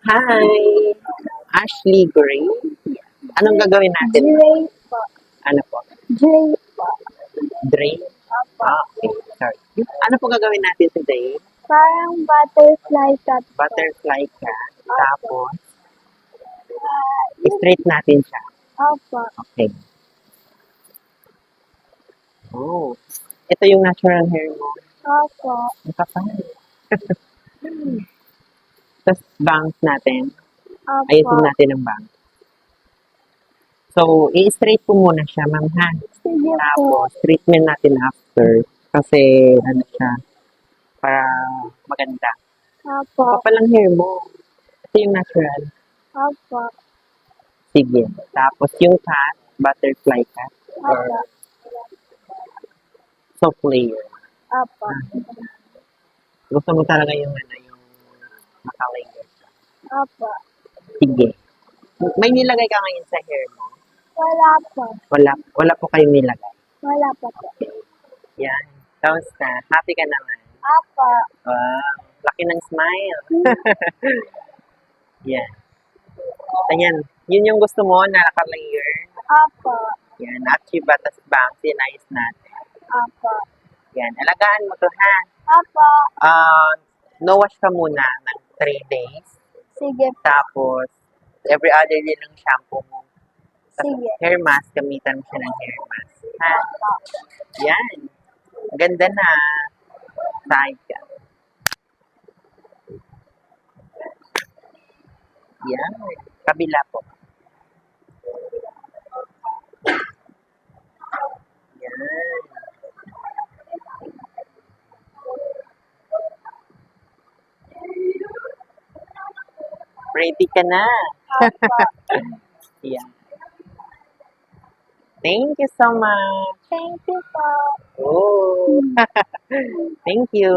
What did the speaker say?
Hi! Ashley Gray. Anong gagawin natin? Dre po. Ano po? Dre po. Dre? Opo. Okay. Sorry. Ano po gagawin natin today? Parang butterfly cut po. Butterfly ka. Tapos, Yun. straight natin siya. Opo. Okay. Oh. Ito yung natural hair mo. Opo. Ang kapal. Tapos, bangs natin. Opo. Ayusin natin ang bangs. So, i-straight ko muna siya, ma'am, ha? Sige po. Tapos, treatment natin after. Kasi, ano siya, para maganda. Opo. Kapal ang hair mo. Ito yung natural. Opo. Sige. Tapos, yung cut, butterfly cut, or Opo. soft layer. Opo. Gusto mo talaga yung, yung naka-layer. Opo. Sige. May nilagay ka ngayon sa hair mo? Wala po. Wala po kayong nilagay. Wala po po. Yan. Tapos na, happy ka naman. Opo. Wow. Laki ng smile. Yan. Ayan. Yun yung gusto mo na naka-layer. Opo. Yan. Achieve batas bangs. Sinayos natin. Opo. Yan. Alagaan mo to, ha? Opo. No wash ka muna ng 3 days. Sige po. Tapos, every other day ng shampoo mo. Tapos, Sige. hair mask, gamitan mo siya ng hair mask. Ha? Yan. Ganda na. Side ka. Yan. Kabila po. Yan. Ready ka na. Opo. Yan. Thank you so much. Thank you po. Oh. Thank you.